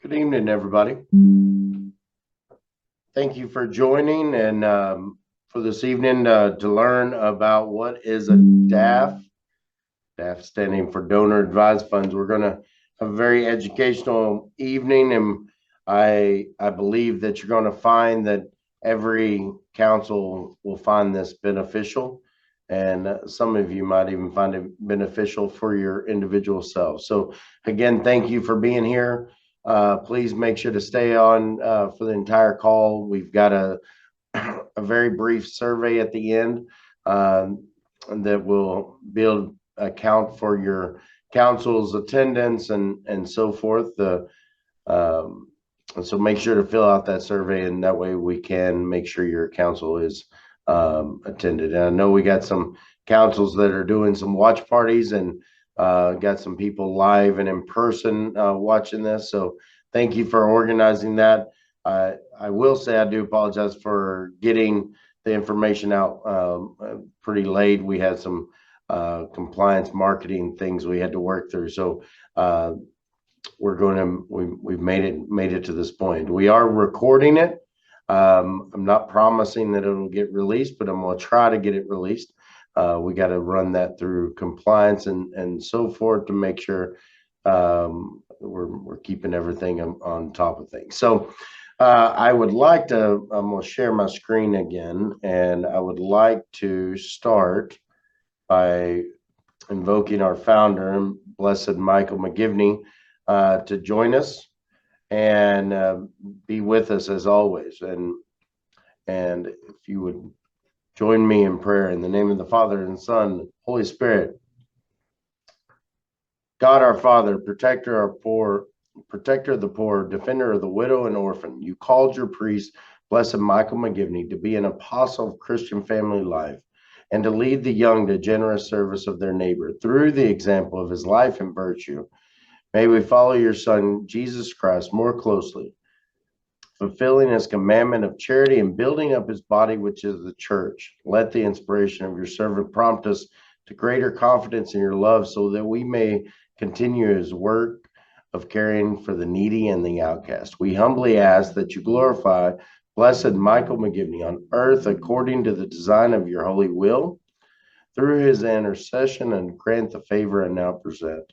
Good evening, everybody. Thank you for joining and for this evening to learn about what is a DAF. DAF standing for Donor Advised Funds. We're going to have a very educational evening, and I believe that you're going to find that every council will find this beneficial, and some of you might even find it beneficial for your individual selves. So again, thank you for being here. Please make sure to stay on for the entire call. We've got a very brief survey at the end that will be able to account for your council's attendance and so forth. So make sure to fill out that survey, and that way we can make sure your council is attended. And I know we got some councils that are doing some watch parties, and got some people live and in person watching this. So thank you for organizing that. I will say I do apologize for getting the information out pretty late. We had some compliance marketing things we had to work through. So we've made it to this point. We are recording it. I'm not promising that it'll get released, but I'm going to try to get it released. We got to run that through compliance and so forth to make sure we're keeping everything on top of things. So I would like to, I'm going to share my screen again, and I would like to start by invoking our founder, Blessed Michael McGivney, to join us and be with us as always. And if you would join me in prayer in the name of the Father and Son, Holy Spirit. God, our Father, protector of the poor, defender of the widow and orphan, you called your priest, Blessed Michael McGivney, to be an apostle of Christian family life and to lead the young to generous service of their neighbor through the example of his life and virtue. May we follow your Son, Jesus Christ, more closely, fulfilling his commandment of charity and building up his body, which is the church. Let the inspiration of your servant prompt us to greater confidence in your love, so that we may continue his work of caring for the needy and the outcast. We humbly ask that you glorify Blessed Michael McGivney on earth according to the design of your holy will, through his intercession, and grant the favor I now present.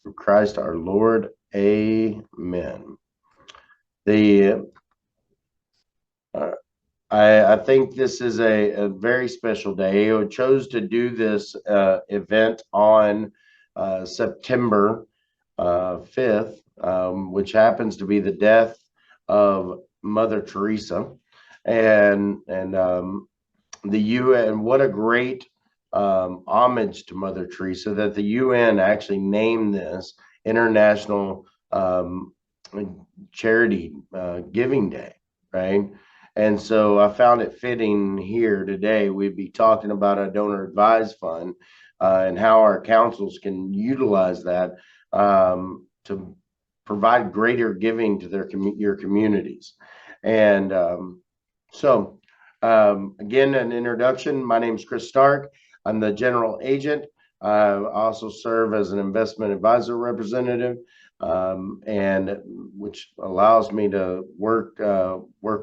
Through Christ our Lord. Amen. I think this is a very special day. I chose to do this event on September 5th, which happens to be the death of Mother Teresa, and the UN. What a great homage to Mother Teresa that the UN actually named this International Charity Giving Day, right? And so I found it fitting here today. We'd be talking about a donor advised fund and how our councils can utilize that to provide greater giving to your communities. And again, an introduction. My name is Chris Stark. I'm the general agent. I also serve as an investment advisor representative, and which allows me to work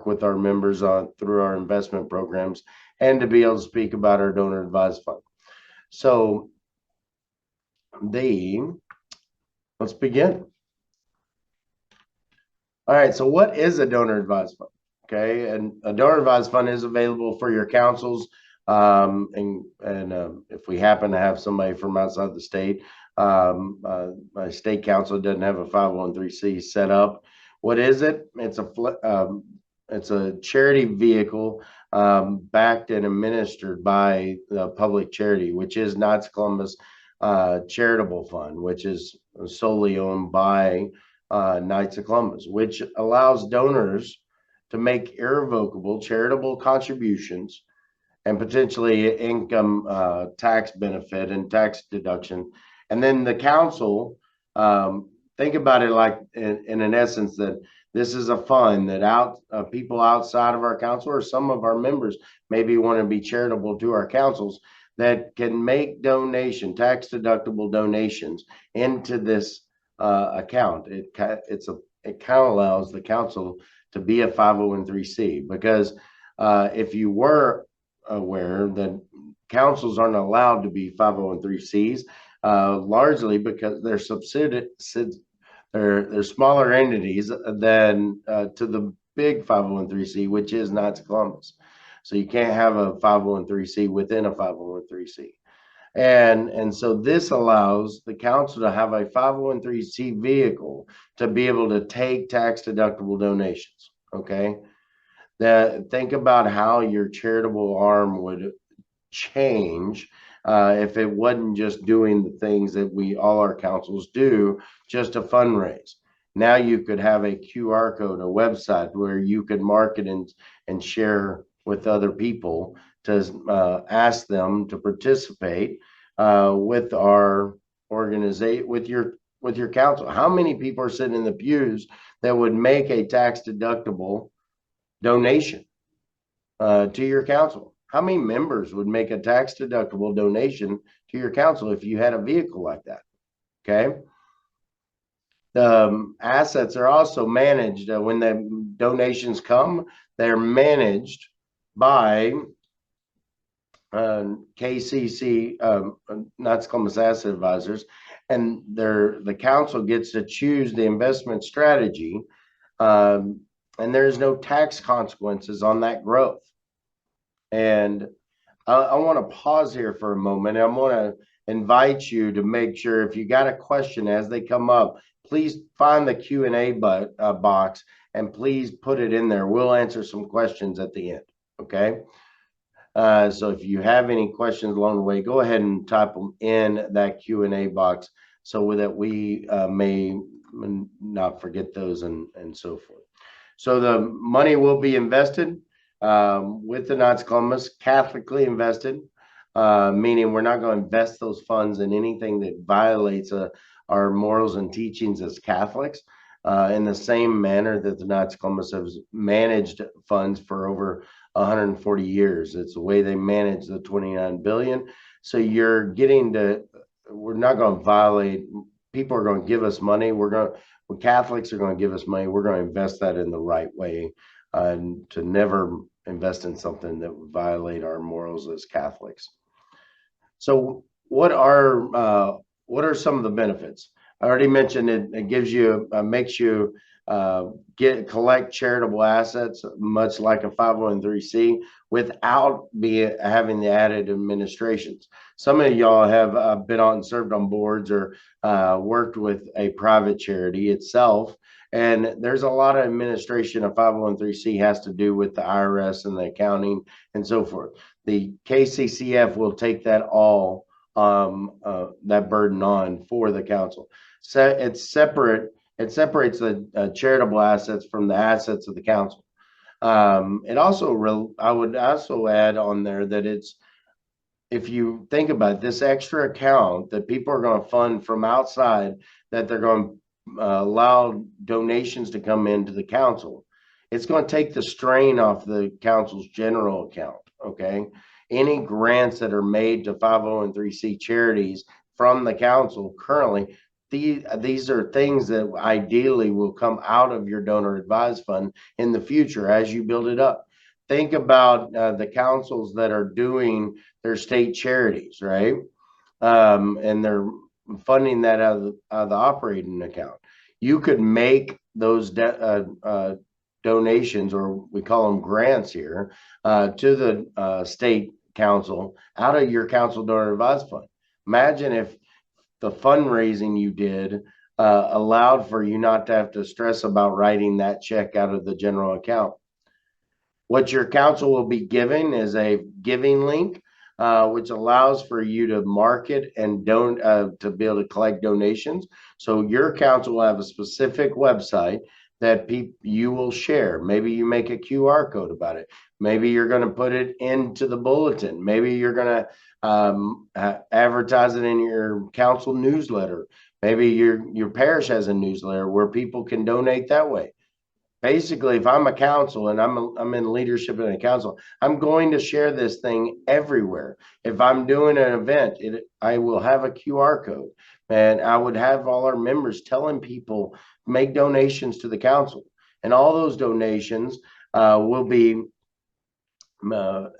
with our members through our investment programs, and to be able to speak about our donor advised fund. So let's begin. All right, so what is a donor advised fund? Okay, and a donor advised fund is available for your councils, and if we happen to have somebody from outside the state, my state council doesn't have a 501(c) set up. What is it? It's a charity vehicle backed and administered by the public charity, which is Knights of Columbus Charitable Fund, which is solely owned by Knights of Columbus, which allows donors to make irrevocable charitable contributions and potentially income tax benefit and tax deduction. And then the council, think about it like in an essence that this is a fund that people outside of our council or some of our members maybe want to be charitable to our councils, that can make tax deductible donations into this account. It kind of allows the council to be a 501(c) because if you were aware that councils aren't allowed to be 501(c)s, largely because they're they're smaller entities than to the big 501(c), which is Knights of Columbus. So you can't have a 501(c) within a 501(c). And so this allows the council to have a 501(c) vehicle to be able to take tax deductible donations. Okay. That think about how your charitable arm would change if it wasn't just doing the things that all our councils do just to fundraise. Now you could have a QR code, a website where you could market and share with other people to ask them to participate with our organization, with your council. How many people are sitting in the pews that would make a tax deductible donation to your council? How many members would make a tax deductible donation to your council if you had a vehicle like that? Okay. The assets are also managed when the donations come, they're managed by KCC, Knights of Columbus Asset Advisors, and the council gets to choose the investment strategy, and there's no tax consequences on that growth. And I want to pause here for a moment. I want to invite you to make sure if you got a question as they come up, please find the Q&A box and please put it in there. We'll answer some questions at the end. Okay. So if you have any questions along the way, go ahead and type them in that Q&A box so that we may not forget those and so forth. So the money will be invested with the Knights of Columbus, Catholically invested, meaning we're not going to invest those funds in anything that violates our morals and teachings as Catholics, in the same manner that the Knights of Columbus has managed funds for over 140 years. It's the way they manage the 29 billion. So we're not going to violate. People are going to give us money. When Catholics are going to give us money, we're going to invest that in the right way, and to never invest in something that would violate our morals as Catholics. So what are some of the benefits? I already mentioned it. It gives you, makes you collect charitable assets, much like a 501(c), without having the added administrations. Some of y'all have been on and served on boards or worked with a private charity itself. And there's a lot of administration a 501(c) has to do with the IRS and the accounting and so forth. The KCCF will take that all that burden on for the council. So it's separate. It separates the charitable assets from the assets of the council. It also, I would also add on there that if you think about it, this extra account that people are going to fund from outside, that they're going to allow donations to come into the council, it's going to take the strain off the council's general account. Okay. Any grants that are made to 501(c) charities from the council currently, these are things that ideally will come out of your donor advised fund in the future as you build it up. Think about the councils that are doing their state charities, right? And they're funding that out of the operating account. You could make those donations, or we call them grants here, to the state council out of your council donor advised fund. Imagine if the fundraising you did allowed for you not to have to stress about writing that check out of the general account. What your council will be giving is a giving link, which allows for you to market and to be able to collect donations. So your council will have a specific website that you will share. Maybe you make a QR code about it. Maybe you're going to put it into the bulletin. Maybe you're going to advertise it in your council newsletter. Maybe your parish has a newsletter where people can donate that way. Basically, if I'm a council and I'm in leadership in a council, I'm going to share this thing everywhere. If I'm doing an event, I will have a QR code. And I would have all our members telling people, make donations to the council. And all those donations will be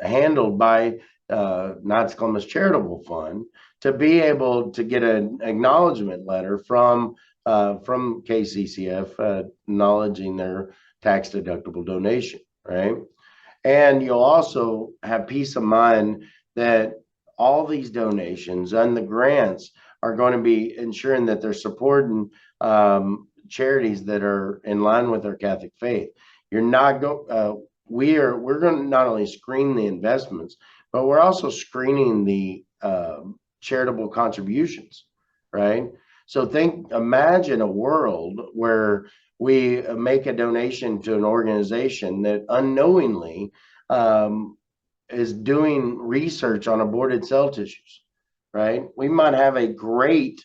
handled by Knights of Columbus Charitable Fund to be able to get an acknowledgement letter from KCCF acknowledging their tax deductible donation, right? And you'll also have peace of mind that all these donations and the grants are going to be ensuring that they're supporting charities that are in line with our Catholic faith. You're not go. We're going to not only screen the investments, but we're also screening the charitable contributions, right? So imagine a world where we make a donation to an organization that unknowingly is doing research on aborted cell tissues, right? We might have a great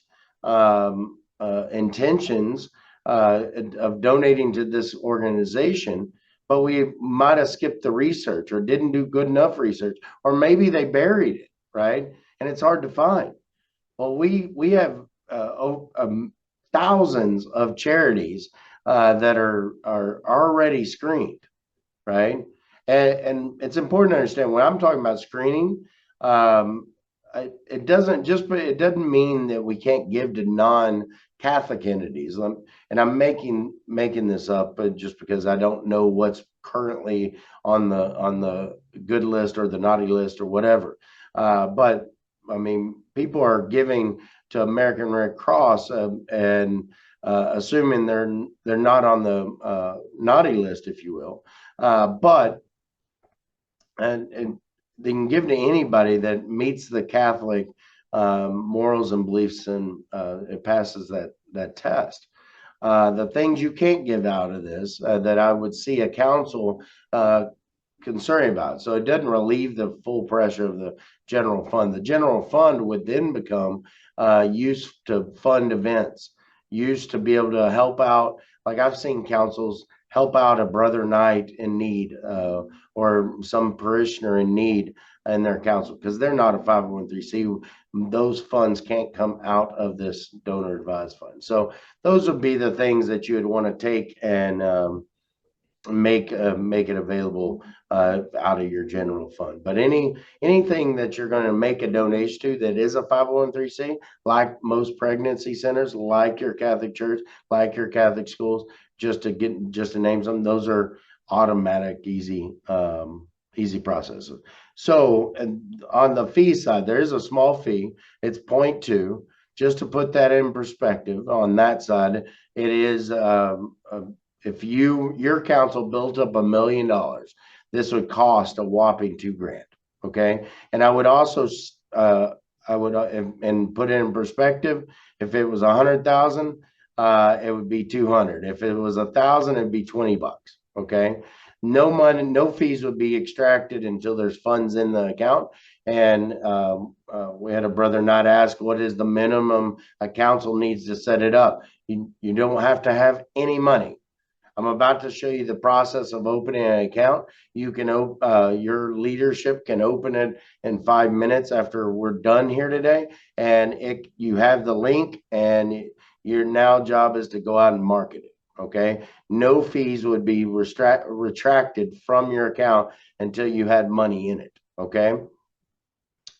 intentions of donating to this organization, but we might have skipped the research or didn't do good enough research, or maybe they buried it, right? And it's hard to find. Well, we have thousands of charities that are already screened, right? And it's important to understand when I'm talking about screening, it doesn't mean that we can't give to non-Catholic entities. And I'm making this up, but just because I don't know what's currently on the good list or the naughty list or whatever. But I mean, people are giving to American Red Cross and assuming they're not on the naughty list, if you will. But and they can give to anybody that meets the Catholic morals and beliefs, and it passes that test. The things you can't give out of this that I would see a council concerned about. So it doesn't relieve the full pressure of the general fund. The general fund would then become used to fund events, used to be able to help out. Like I've seen councils help out a brother knight in need or some parishioner in need in their council because they're not a 501c. Those funds can't come out of this donor advised fund. So those would be the things that you would want to take and make it available out of your general fund. But anything that you're going to make a donation to that is a 501c, like most pregnancy centers, like your Catholic church, like your Catholic schools, just to name some, those are automatic, easy processes. So on the fee side, there is a small fee. It's 0.2. Just to put that in perspective, on that side, it is if your council built up $1 million, this would cost a whopping $2,000. Okay, and I would also and put it in perspective. If it was 100,000, it would be 200. If it was 1,000, it'd be $20. Okay, no money, no fees would be extracted until there's funds in the account. And we had a brother not ask, what is the minimum a council needs to set it up? You don't have to have any money. I'm about to show you the process of opening an account. You can your leadership can open it in 5 minutes after we're done here today, and you have the link, and your now job is to go out and market it. Okay, no fees would be retracted from your account until you had money in it. Okay,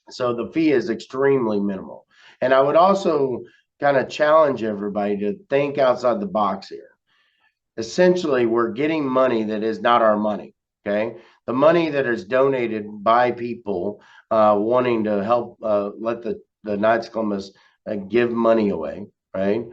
so the fee is extremely minimal, and I would also kind of challenge everybody to think outside the box here. Essentially, we're getting money that is not our money. Okay, the money that is donated by people wanting to help let the Knights of Columbus give money away, right?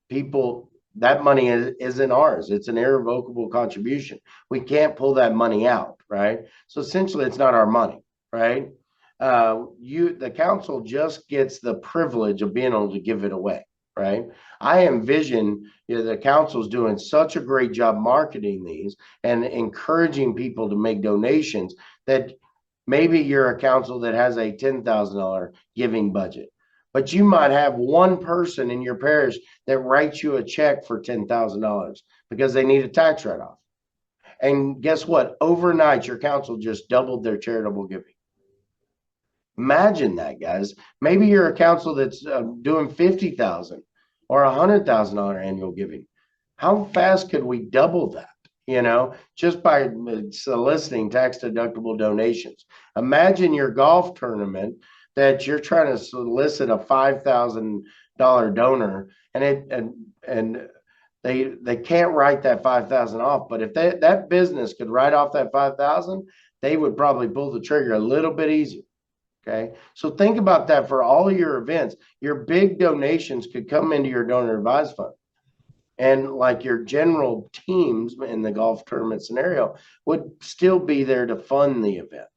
People, that money isn't ours. It's an irrevocable contribution. We can't pull that money out, right? So essentially, it's not our money, right? The council just gets the privilege of being able to give it away, right? I envision the council's doing such a great job marketing these and encouraging people to make donations that maybe you're a council that has a $10,000 giving budget, but you might have one person in your parish that writes you a check for $10,000 because they need a tax write-off. And guess what? Overnight, your council just doubled their charitable giving. Imagine that, guys. Maybe you're a council that's doing 50,000 or $100,000 annual giving. How fast could we double that? Just by soliciting tax deductible donations. Imagine your golf tournament that you're trying to solicit a $5,000 donor, and they can't write that 5,000 off. But if that business could write off that 5,000, they would probably pull the trigger a little bit easier. Okay. So think about that for all your events. Your big donations could come into your donor advised fund. And like your general teams in the golf tournament scenario would still be there to fund the event.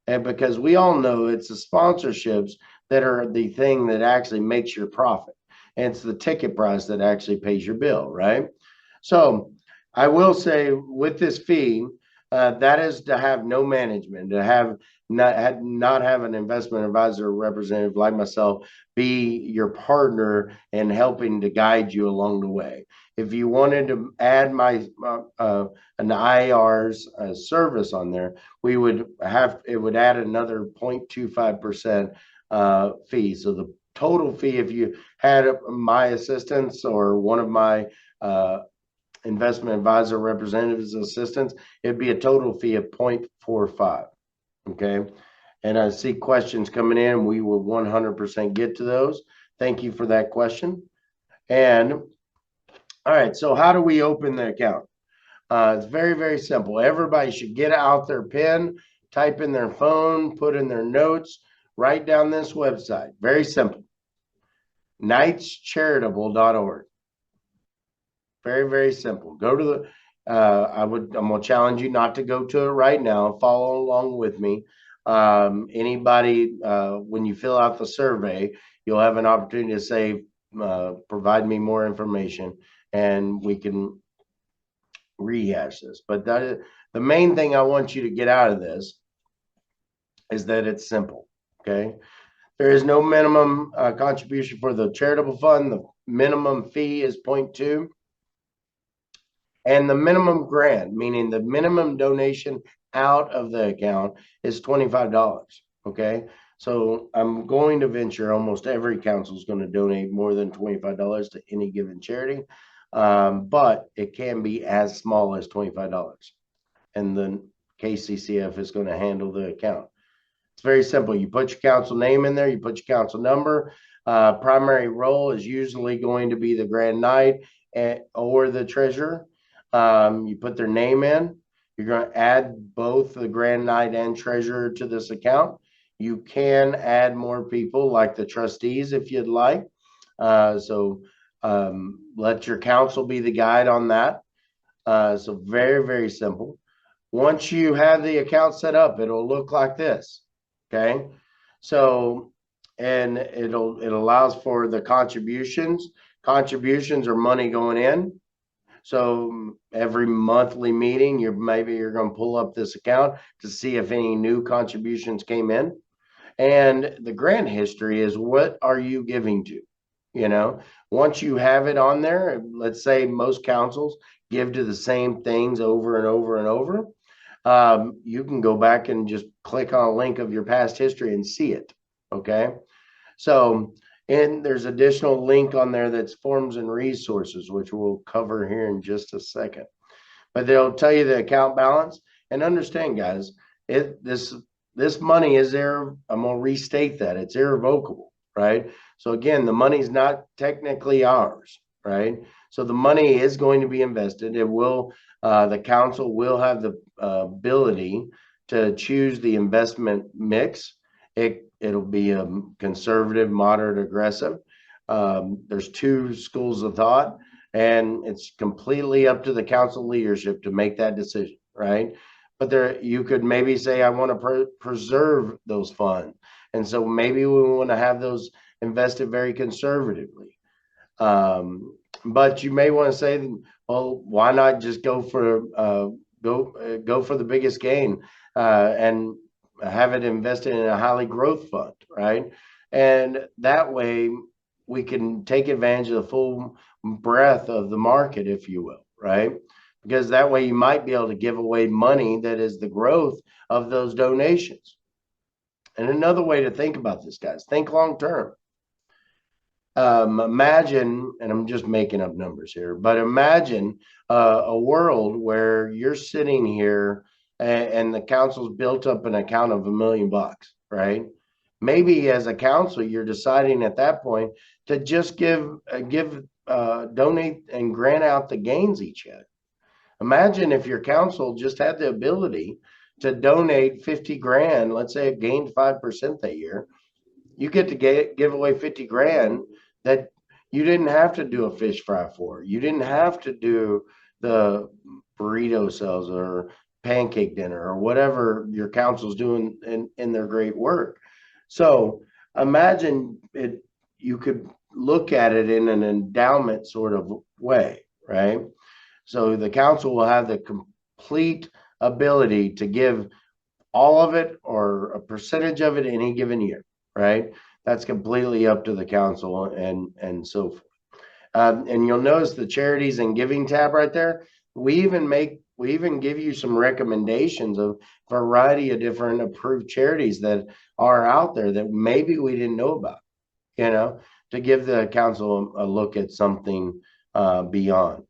And because we all know it's the sponsorships that are the thing that actually makes your profit. And it's the ticket price that actually pays your bill, right? So I will say with this fee, that is to have no management, to have not have an investment advisor representative like myself be your partner in helping to guide you along the way. If you wanted to add an IR's service on there, it would add another 0.25% fee. So the total fee, if you had my assistance or one of my investment advisor representatives assistants, it'd be a total fee of 0.45. Okay. And I see questions coming in. We will 100% get to those. Thank you for that question. And all right, so how do we open the account? It's very, very simple. Everybody should get out their pen, type in their phone, put in their notes, write down this website. Very simple. knightscharitable.org. Very, very simple. Go to the, I'm going to challenge you not to go to it right now. Follow along with me. Anybody, when you fill out the survey, you'll have an opportunity to say, provide me more information, and we can rehash this. But that is the main thing I want you to get out of this, is that it's simple. Okay. There is no minimum contribution for the charitable fund. The minimum fee is 0.2. And the minimum grant, meaning the minimum donation out of the account, is $25. Okay. So I'm going to venture almost every council is going to donate more than $25 to any given charity. But it can be as small as $25. And then KCCF is going to handle the account. It's very simple. You put your council name in there, you put your council number. Primary role is usually going to be the Grand Knight or the treasurer. You put their name in. You're going to add both the Grand Knight and treasurer to this account. You can add more people like the trustees if you'd like. So let your council be the guide on that. So very, very simple. Once you have the account set up, it'll look like this. Okay. So, and it allows for the contributions. Contributions are money going in. So every monthly meeting, maybe you're going to pull up this account to see if any new contributions came in. And the grant history is, what are you giving to? Once you have it on there, let's say most councils give to the same things over and over and over. You can go back and just click on a link of your past history and see it. Okay. So, and there's additional link on there that's forms and resources, which we'll cover here in just a second. But they'll tell you the account balance. And understand, guys, this money is there. I'm going to restate that. It's irrevocable, right? So again, the money's not technically ours, right? So the money is going to be invested. It will, the council will have the ability to choose the investment mix. It'll be a conservative, moderate, aggressive. There's two schools of thought, and it's completely up to the council leadership to make that decision, right? But you could maybe say, I want to preserve those funds. And so maybe we want to have those invested very conservatively. But you may want to say, well, why not just go for the biggest gain and have it invested in a highly growth fund, right? And that way we can take advantage of the full breadth of the market, if you will, right? Because that way you might be able to give away money that is the growth of those donations. And another way to think about this, guys, think long term. Imagine, and I'm just making up numbers here, but imagine a world where you're sitting here and the council's built up an account of $1 million, right? Maybe as a council, you're deciding at that point to just donate and grant out the gains each year. Imagine if your council just had the ability to donate 50 grand, let's say it gained 5% that year, you get to give away 50 grand that you didn't have to do a fish fry for. You didn't have to do the burrito sales or pancake dinner or whatever your council's doing in their great work. So imagine it, you could look at it in an endowment sort of way, right? So the council will have the complete ability to give all of it or a percentage of it any given year, right? That's completely up to the council and so forth. And you'll notice the charities and giving tab right there. We even give you some recommendations of a variety of different approved charities that are out there that maybe we didn't know about, you know, to give the council a look at something beyond.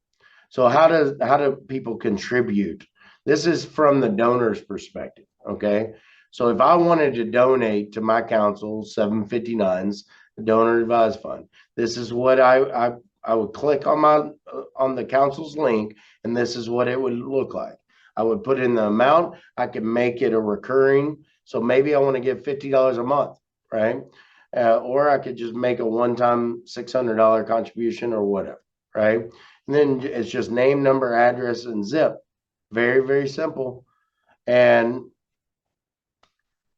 So how do people contribute? This is from the donor's perspective, okay? So if I wanted to donate to my council 759's donor advised fund, this is what I would click on the council's link, and this is what it would look like. I would put in the amount. I could make it a recurring. So maybe I want to give $50 a month, right? Or I could just make a one-time $600 contribution or whatever, right? And then it's just name, number, address, and zip. Very, very simple. And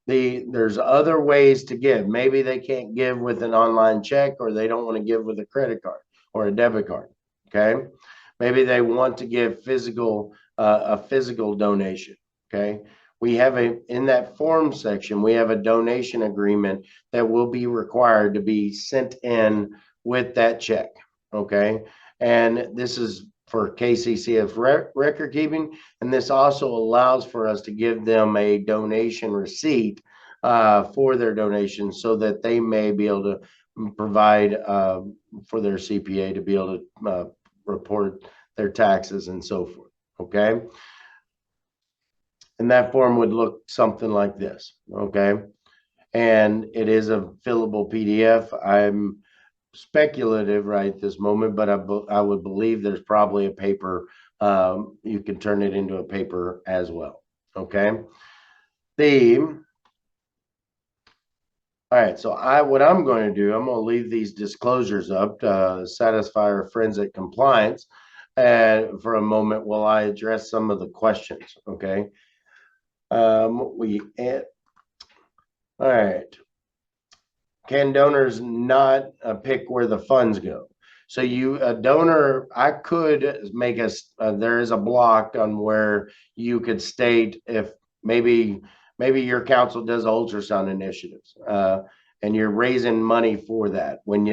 there's other ways to give. Maybe they can't give with an online check, or they don't want to give with a credit card or a debit card. Okay. Maybe they want to give a physical donation. Okay. We have in that form section, we have a donation agreement that will be required to be sent in with that check. Okay. And this is for KCCF record keeping. And this also allows for us to give them a donation receipt for their donation so that they may be able to provide for their CPA to be able to report their taxes and so forth. Okay. And that form would look something like this. Okay. And it is a fillable PDF. I'm speculative right this moment, but I would believe there's probably a paper. You can turn it into a paper as well. Okay. All right. So what I'm going to do, I'm going to leave these disclosures up to satisfy our forensic compliance for a moment while I address some of the questions. Okay. All right. Can donors not pick where the funds go? So a donor, I could make there is a block on where you could state if maybe your council does ultrasound initiatives, and you're raising money for that. When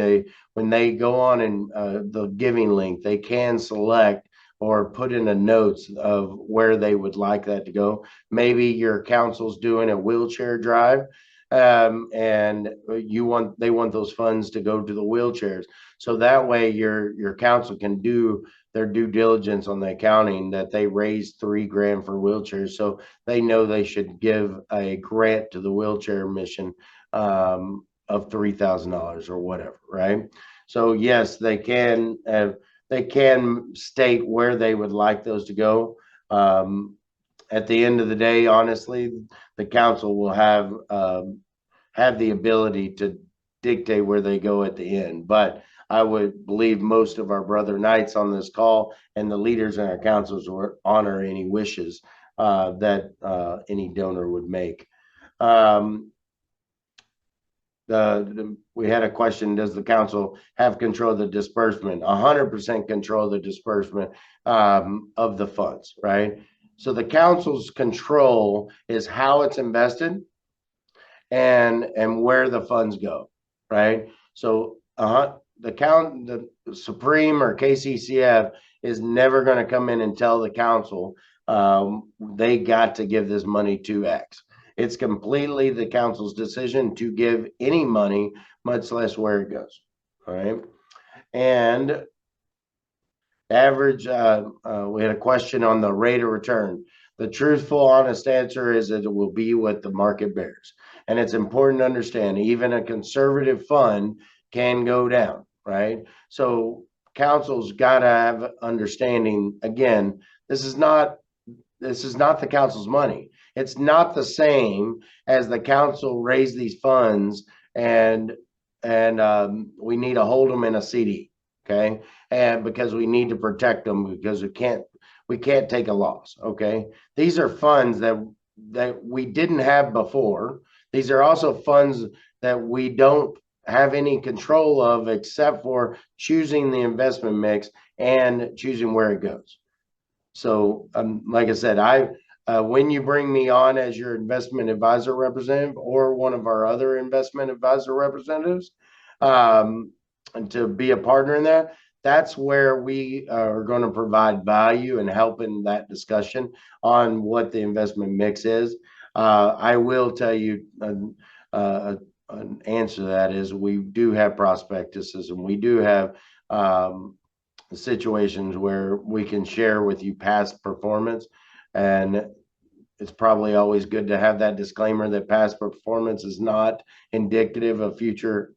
they go on and the giving link, they can select or put in the notes of where they would like that to go. Maybe your council's doing a wheelchair drive, and they want those funds to go to the wheelchairs. So that way your council can do their due diligence on the accounting that they raised $3 grand for wheelchairs. So they know they should give a grant to the wheelchair mission of $3,000 or whatever, right? So yes, they can state where they would like those to go. At the end of the day, honestly, the council will have the ability to dictate where they go at the end. But I would believe most of our brother knights on this call and the leaders in our councils will honor any wishes that any donor would make. We had a question: does the council have control of the disbursement? 100% control of the disbursement of the funds, right? So the council's control is how it's invested and where the funds go, right? So the Supreme or KCCF is never going to come in and tell the council they got to give this money to X. It's completely the council's decision to give any money, much less where it goes. All right. And average, we had a question on the rate of return. The truthful, honest answer is that it will be what the market bears. And it's important to understand, even a conservative fund can go down, right? So council's got to have understanding. Again, this is not the council's money. It's not the same as the council raised these funds and we need to hold them in a CD, okay? And because we need to protect them because we can't take a loss, okay? These are funds that we didn't have before. These are also funds that we don't have any control of except for choosing the investment mix and choosing where it goes. So, like I said, when you bring me on as your investment advisor representative or one of our other investment advisor representatives, and to be a partner in that, that's where we are going to provide value and help in that discussion on what the investment mix is. I will tell you an answer to that is we do have prospectuses and we do have situations where we can share with you past performance, and it's probably always good to have that disclaimer that past performance is not indicative of future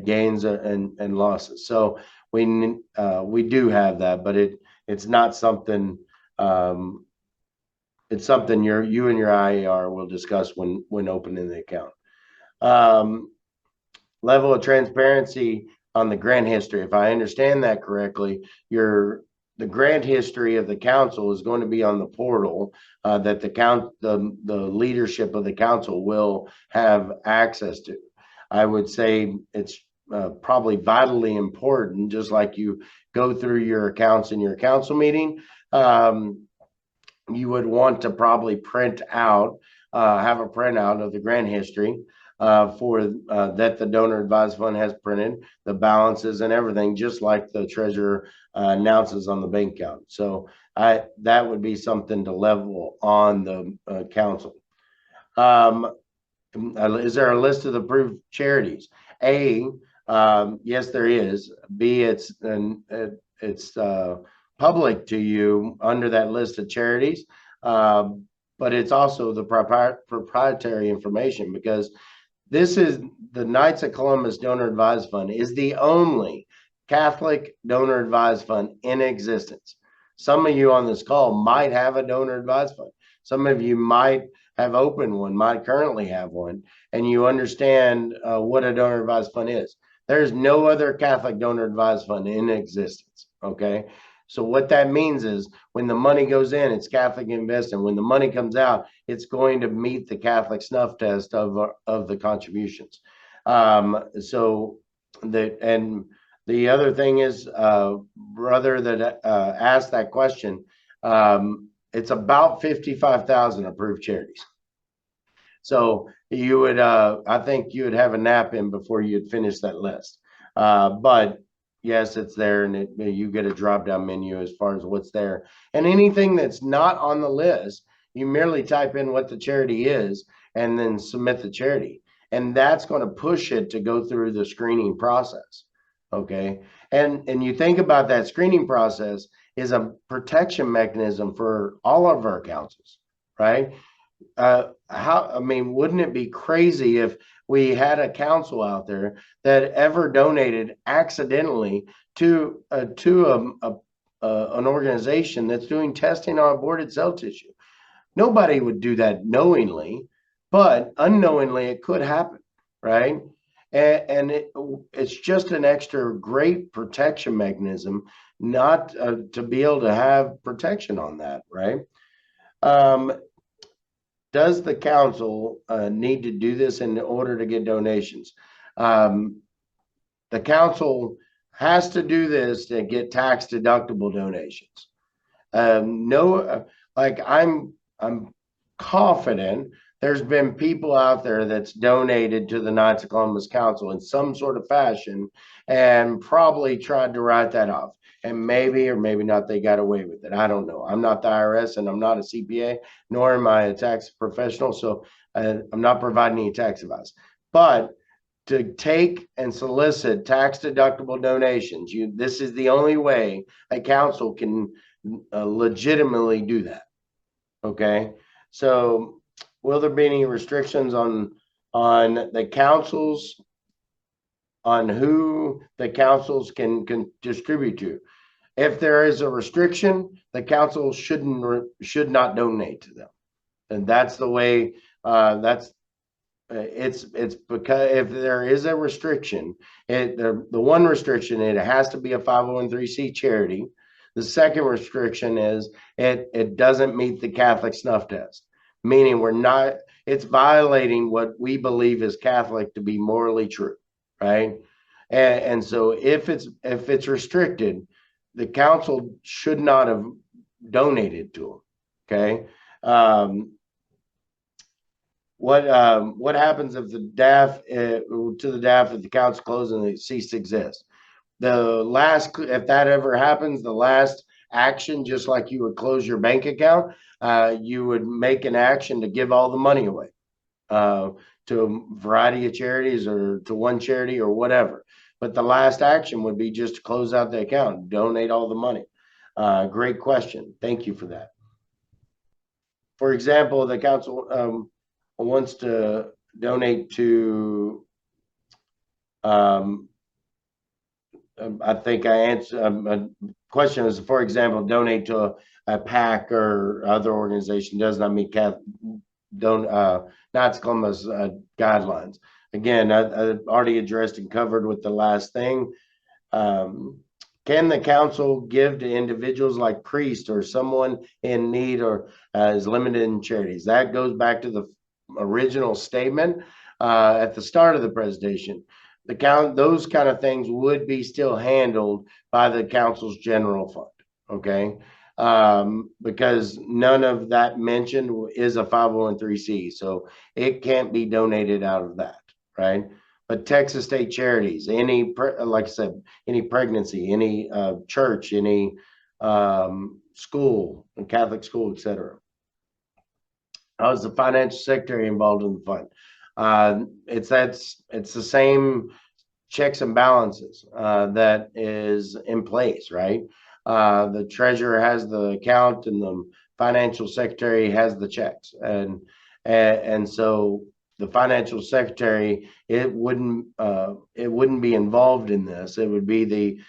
gains and losses. So we do have that, but it's not something. It's something you and your IAR will discuss when opening the account. Level of transparency on the grant history. If I understand that correctly, the grant history of the council is going to be on the portal that the leadership of the council will have access to. I would say it's probably vitally important, just like you go through your accounts in your council meeting. You would want to probably have a printout of the grant history that the donor advised fund has printed, the balances and everything, just like the treasurer announces on the bank account. So that would be something to level on the council. Is there a list of approved charities? Yes, there is. B, it's public to you under that list of charities, but it's also the proprietary information, because this is the Knights of Columbus Donor Advised Fund is the only Catholic donor advised fund in existence. Some of you on this call might have a donor advised fund. Some of you might have opened one, might currently have one, and you understand what a donor advised fund is. There's no other Catholic donor advised fund in existence, okay? So what that means is when the money goes in, it's Catholic investment. When the money comes out, it's going to meet the Catholic snuff test of the contributions. So and the other thing is, brother that asked that question, it's about 55,000 approved charities. So you would, I think you would have a nap in before you'd finish that list. But yes, it's there, and you get a drop-down menu as far as what's there. And anything that's not on the list, you merely type in what the charity is and then submit the charity. And that's going to push it to go through the screening process. Okay. And you think about that screening process is a protection mechanism for all of our councils, right? Wouldn't it be crazy if we had a council out there that ever donated accidentally to an organization that's doing testing on aborted cell tissue? Nobody would do that knowingly, but unknowingly it could happen, right? And it's just an extra great protection mechanism, not to be able to have protection on that, right? Does the council need to do this in order to get donations? The council has to do this to get tax deductible donations. I'm confident there's been people out there that's donated to the Knights of Columbus Council in some sort of fashion and probably tried to write that off. and maybe or maybe not they got away with it. I don't know. I'm not the IRS and I'm not a CPA, nor am I a tax professional, so I'm not providing any tax advice. But to take and solicit tax deductible donations, this is the only way a council can legitimately do that. Okay, so will there be any restrictions on the councils, on who the councils can distribute to? If there is a restriction, the council should not donate to them, and that's the way. That's it's because if there is a restriction, the one restriction, it has to be a 501(c) charity. The second restriction is it doesn't meet the Catholic snuff test, meaning we're not, it's violating what we believe is Catholic to be morally true, right? And so if it's restricted, the council should not have donated to them. Okay. What happens if the DAF to the DAF if the account's closed and they cease to exist? If that ever happens, the last action, just like you would close your bank account, you would make an action to give all the money away to a variety of charities or to one charity or whatever. But the last action would be just to close out the account, donate all the money. Great question. Thank you for that. For example, the council wants to donate to, I think I answered a question is, for example, donate to a PAC or other organization does not meet Knights of Columbus guidelines. Again, I already addressed and covered with the last thing. Can the council give to individuals like priests or someone in need or is limited in charities? That goes back to the original statement at the start of the presentation. Those kind of things would be still handled by the council's general fund. Okay. Because none of that mentioned is a 501(c), so it can't be donated out of that, right? But Texas State Charities, like I said, any pregnancy, any church, any school, Catholic school, etc. How is the financial secretary involved in the fund? It's the same checks and balances that is in place, right? The treasurer has the account and the financial secretary has the checks, and so the financial secretary, it wouldn't be involved in this. It would be the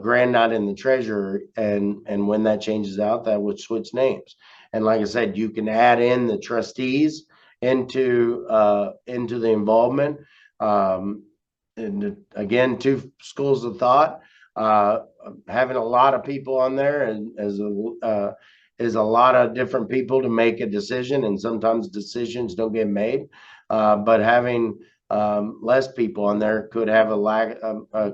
grand not in the treasurer, and when that changes out, that would switch names. And like I said, you can add in the trustees into the involvement. And again, two schools of thought. Having a lot of people on there is a lot of different people to make a decision, and sometimes decisions don't get made. But having less people on there could have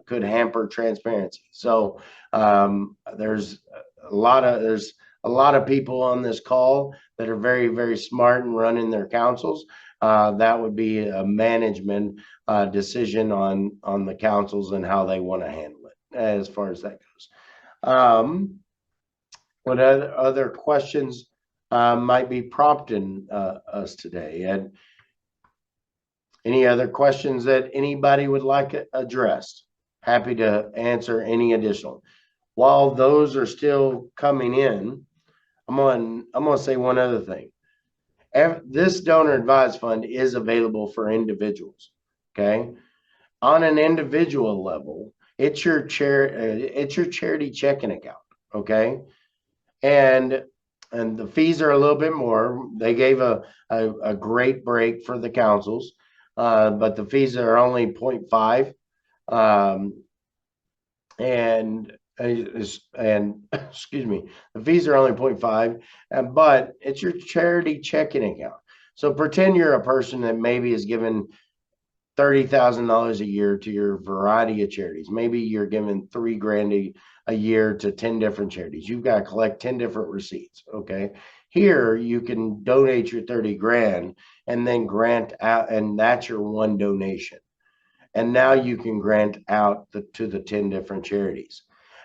could hamper transparency. So there's a lot of people on this call that are very, very smart and running their councils. That would be a management decision on the councils and how they want to handle it as far as that goes. What other questions might be prompting us today? And any other questions that anybody would like addressed? Happy to answer any additional. While those are still coming in, I'm gonna say one other thing. This donor advised fund is available for individuals. Okay, on an individual level, it's your charity checking account. Okay, and the fees are a little bit more. They gave a great break for the councils, but the fees are only 0.5, and excuse me, the fees are only 0.5, but it's your charity checking account. So pretend you're a person that maybe is given $30,000 a year to your variety of charities. Maybe you're giving $3,000 a year to 10 different charities. You've got to collect 10 different receipts. Okay. Here you can donate your 30 grand and then grant out, and that's your one donation. And now you can grant out to the 10 different charities.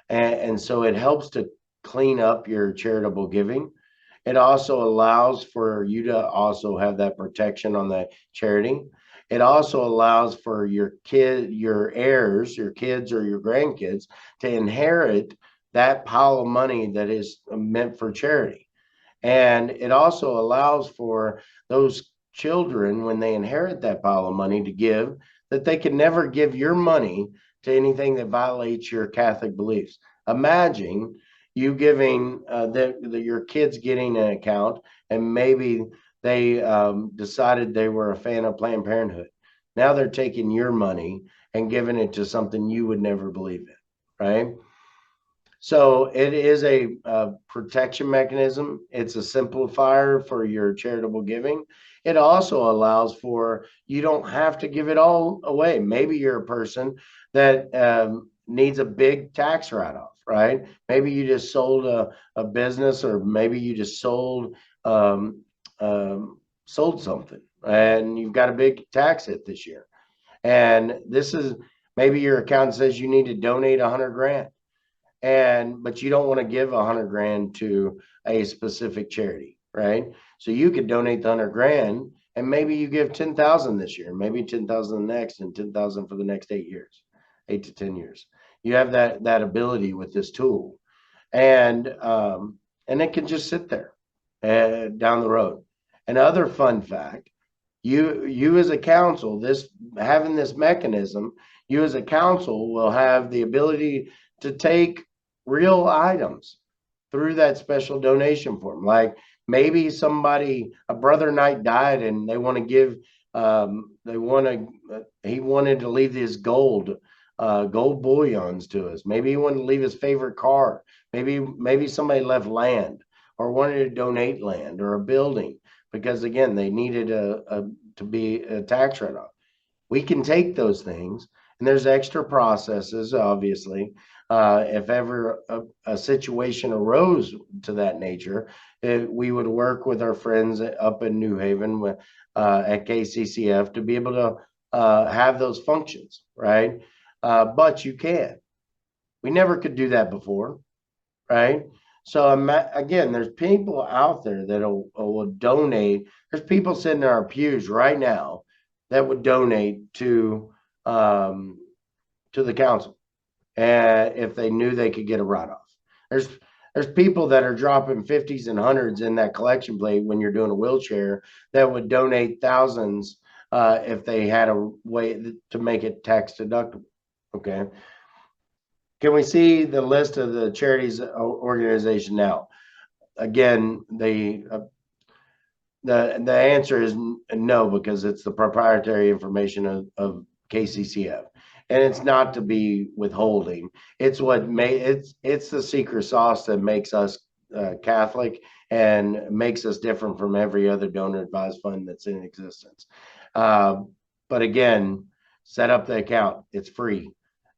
And so it helps to clean up your charitable giving. It also allows for you to also have that protection on the charity. It also allows for your heirs, your kids or your grandkids to inherit that pile of money that is meant for charity. And it also allows for those children, when they inherit that pile of money to give, that they can never give your money to anything that violates your Catholic beliefs. Imagine you giving your kids getting an account, and maybe they decided they were a fan of Planned Parenthood. Now they're taking your money and giving it to something you would never believe in, right? So it is a protection mechanism. It's a simplifier for your charitable giving. It also allows for you don't have to give it all away. Maybe you're a person that needs a big tax write-off, right? Maybe you just sold a business, or maybe you just um, sold something, and you've got a big tax hit this year. And this is maybe your accountant says you need to donate 100 grand, but you don't want to give 100 grand to a specific charity, right? So you could donate the 100 grand, and maybe you give 10,000 this year, maybe 10,000 the next, and 10,000 for the next 8 years, 8 to 10 years. You have that ability with this tool, and it can just sit there down the road. Another fun fact: you as a council, this having this mechanism, you as a council will have the ability to take real items through that special donation form. Like maybe somebody, a brother knight died, and they want to give, he wanted to leave his gold bullions to us. Maybe he wanted to leave his favorite car. Maybe somebody left land or wanted to donate land or a building because again, they needed to be a tax write-off. We can take those things, and there's extra processes, obviously. If ever a situation arose to that nature, we would work with our friends up in New Haven at KCCF to be able to have those functions, right? But you can. We never could do that before, right? So again, there's people out there that will donate. There's people sitting in our pews right now that would donate to the council, and if they knew they could get a write-off. There's there's people that are dropping 50s and hundreds in that collection plate when you're doing a wheelchair that would donate thousands if they had a way to make it tax deductible. Okay. Can we see the list of the charities organization now? Again, the answer is no, because it's the proprietary information of KCCF, and it's not to be withholding. It's it's the secret sauce that makes us Catholic and makes us different from every other donor advised fund that's in existence. Uh, but again, set up the account. It's free.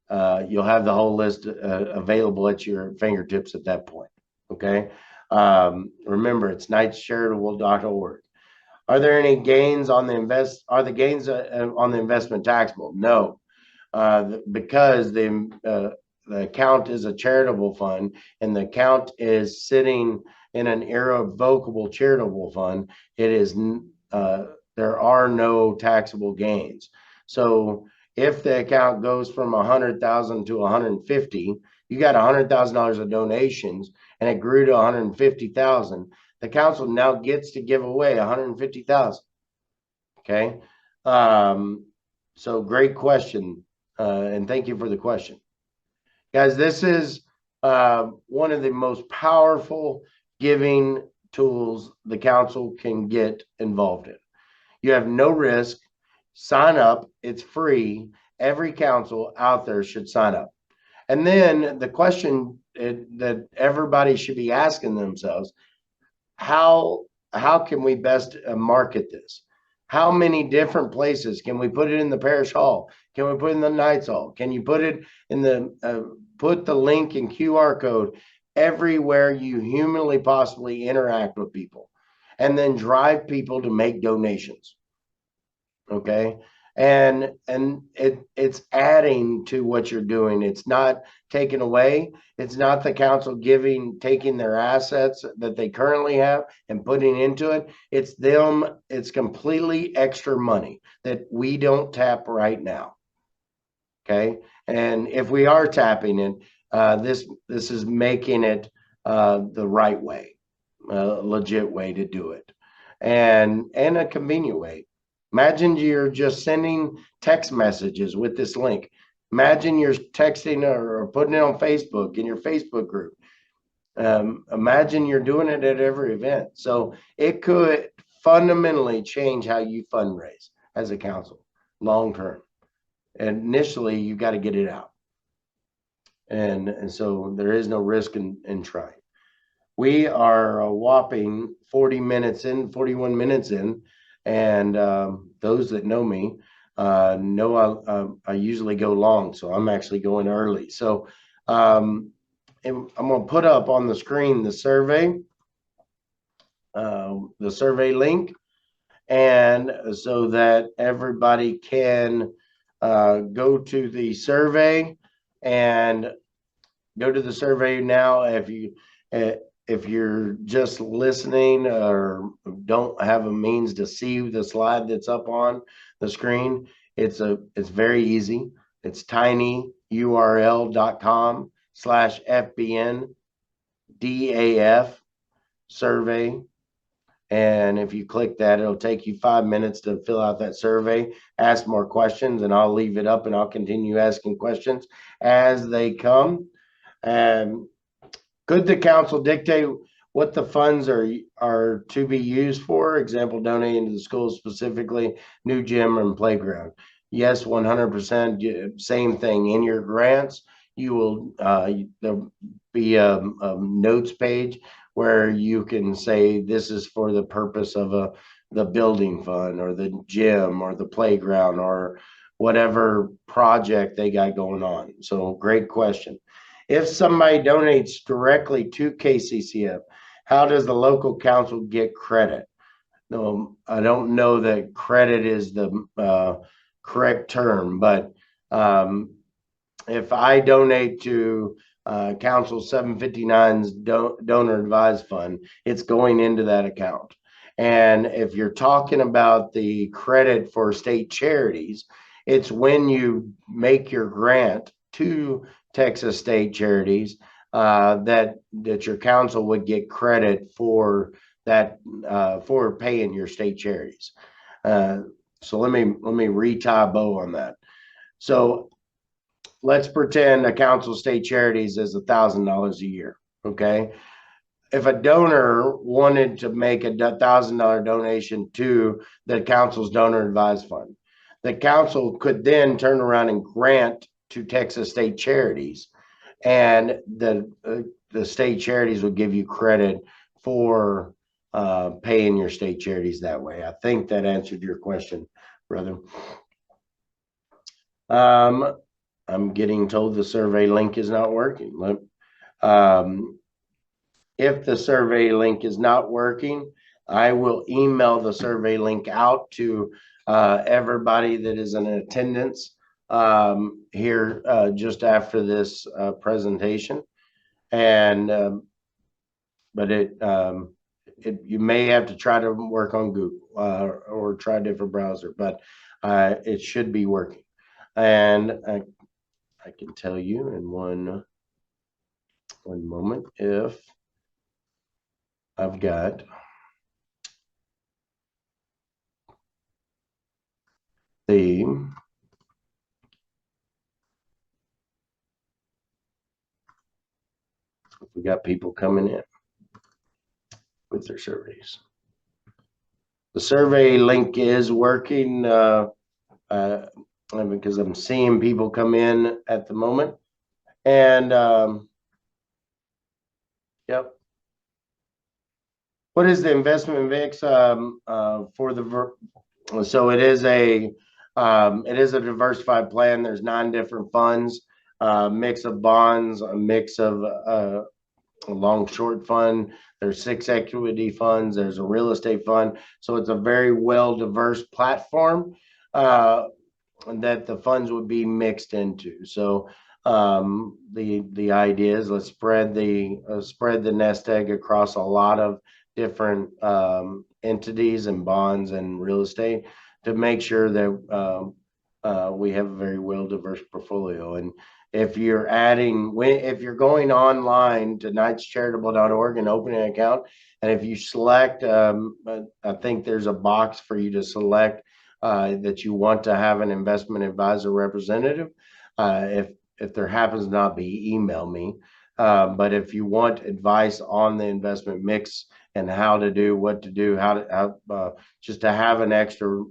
You'll have the whole list available at your fingertips at that point. Okay. Remember, it's knightscharitable.org. Are there any gains on the Are the gains on the investment taxable? No, because the account is a charitable fund, and the account is sitting in an irrevocable charitable fund. It is there are no taxable gains. So if the account goes from 100,000 to 150, you got $100,000 of donations, and it grew to 150,000. The council now gets to give away 150,000. Okay. So great question. And thank you for the question. Guys, this is one of the most powerful giving tools the council can get involved in. You have no risk. Sign up. It's free. Every council out there should sign up. And then the question that everybody should be asking themselves: how can we best market this? How many different places can we put it in the parish hall? Can we put it in the Knights Hall? Can you put it in put the link and QR code everywhere you humanly possibly interact with people, and then drive people to make donations? Okay. and it's adding to what you're doing. It's not taking away. It's not the council taking their assets that they currently have and putting into it. It's them. It's completely extra money that we don't tap right now. Okay, and if we are tapping it, this is making it the right way, a legit way to do it, and a convenient way. Imagine you're just sending text messages with this link. Imagine you're texting or putting it on Facebook in your Facebook group. Imagine you're doing it at every event. So it could fundamentally change how you fundraise as a council long term. Initially, you got to get it out. And so there is no risk in trying. We are a whopping 40 minutes in, 41 minutes in. And those that know me know I usually go long. So I'm actually going early. So I'm going to put up on the screen the survey link. And so that everybody can go to the survey and go to the survey now. If you're just listening or don't have a means to see the slide that's up on the screen, it's very easy. It's tinyurl.com/FBN DAF survey. And if you click that, it'll take you 5 minutes to fill out that survey, ask more questions, and I'll leave it up and I'll continue asking questions as they come. And could the council dictate what the funds are to be used for? Example, donating to the schools, specifically new gym and playground. Yes, 100%. Same thing in your grants. You will there'll be a notes page where you can say this is for the purpose of the building fund or the gym or the playground or whatever project they got going on. So great question. If somebody donates directly to KCCF, how does the local council get credit? No, I don't know that credit is the correct term, but if I donate to Council 759's donor advised fund, it's going into that account. And if you're talking about the credit for state charities, it's when you make your grant to Texas State Charities that your council would get credit for that for paying your state charities. So let me retie a bow on that. So let's pretend a council state charities is $1,000 a year. Okay. If a donor wanted to make a $1,000 donation to the council's donor advised fund, the council could then turn around and grant to Texas State Charities, and the state charities would give you credit for paying your state charities that way. I think that answered your question, brother. I'm getting told the survey link is not working. If the survey link is not working, I will email the survey link out to everybody that is in attendance here just after this presentation. And but you may have to try to work on Google or try a different browser, but it should be working. And I can tell you in one moment if I've got we got people coming in with their surveys. The survey link is working because I'm seeing people come in at the moment. And yep. What is the investment mix for the so it is a diversified plan. There's 9 different funds, mix of bonds, a mix of a long short fund. There's 6 equity funds. There's a real estate fund. So it's a very well diverse platform. that the funds would be mixed into. So the idea is let's spread the nest egg across a lot of different entities and bonds and real estate to make sure that we have a very well diverse portfolio. And if you're if you're going online to knightcharitable.org and opening an account, and if you select, I think there's a box for you to select that you want to have an investment advisor representative. If there happens to not be, email me. But if you want advice on the investment mix and how to do what to do, just to have an extra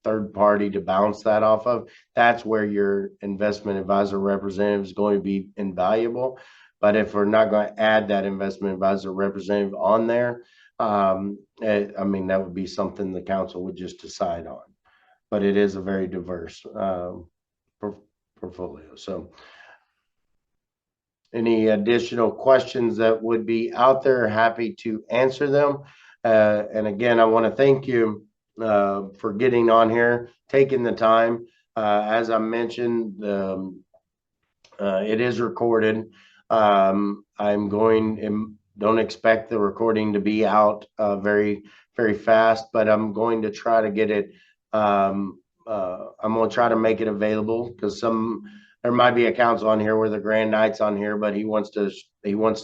third party to bounce that off of, that's where your investment advisor representative is going to be invaluable. But if we're not going to add that investment advisor representative on there, I mean, that would be something the council would just decide on. But it is a very diverse portfolio. So any additional questions that would be out there, happy to answer them. And again, I want to thank you for getting on here, taking the time. As I mentioned, it is recorded. Don't expect the recording to be out very fast, but I'm going to try to get it. I'm going to try to make it available because there might be a council on here where the Grand Knight's on here, but he wants to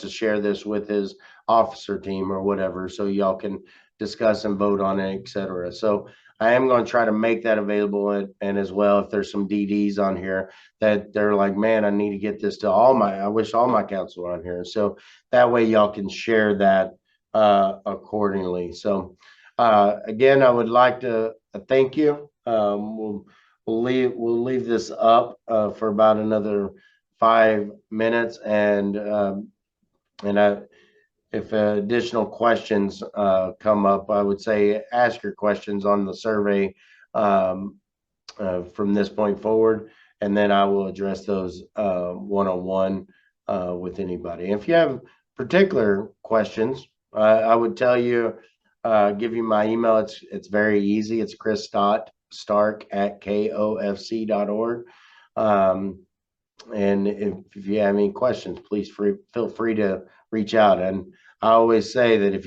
share this with his officer team or whatever, so y'all can discuss and vote on it, etc. So I am going to try to make that available, and as well, if there's some DDs on here that they're like, man, I need to get this to I wish all my council were on here. So that way y'all can share that accordingly. So again, I would like to thank you. We'll leave this up for about another 5 minutes, and if additional questions come up, I would say ask your questions on the survey from this point forward, and then I will address those one-on-one with anybody. If you have particular questions, I would tell you, give you my email. It's very easy. It's Chris Stark at kofc.org. And if you have any questions, please feel free to reach out. And I always say that if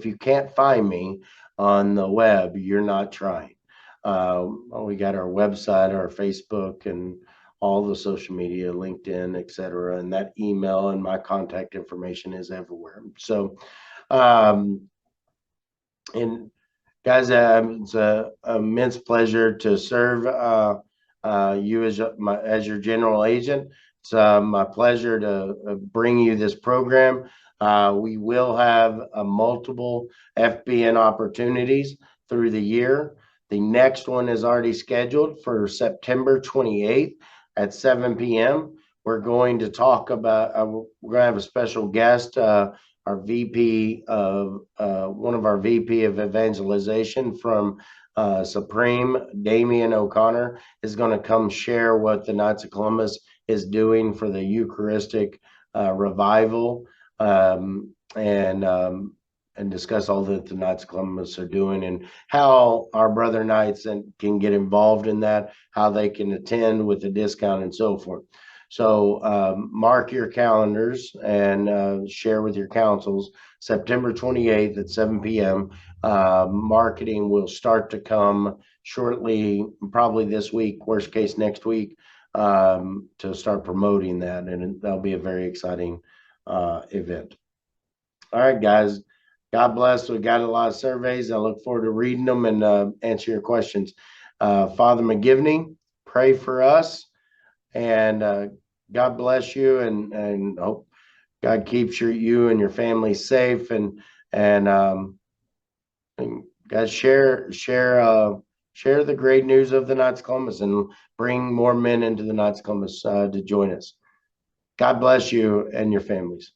you can't find me on the web, you're not trying. We got our website, our Facebook, and all the social media, LinkedIn, etc. And that email and my contact information is everywhere. So, and guys, it's an immense pleasure to serve you as your general agent. It's my pleasure to bring you this program. We will have multiple FBN opportunities through the year. The next one is already scheduled for September 28th at 7 p.m. We're going to talk about, we're going to have a special guest, our VP of one of our VP of evangelization from Supreme, Damian O'Connor, is going to come share what the Knights of Columbus is doing for the Eucharistic revival, and discuss all that the Knights of Columbus are doing and how our brother Knights can get involved in that, how they can attend with a discount and so forth. So mark your calendars and share with your councils. September 28th at 7 p.m. Marketing will start to come shortly, probably this week, worst case next week, to start promoting that. And that'll be a very exciting event. All right, guys. God bless. We got a lot of surveys. I look forward to reading them and answer your questions. Father McGivney, pray for us, and God bless you, and hope God keeps you and your family safe, and guys, share the great news of the Knights of Columbus and bring more men into the Knights of Columbus to join us. God bless you and your families.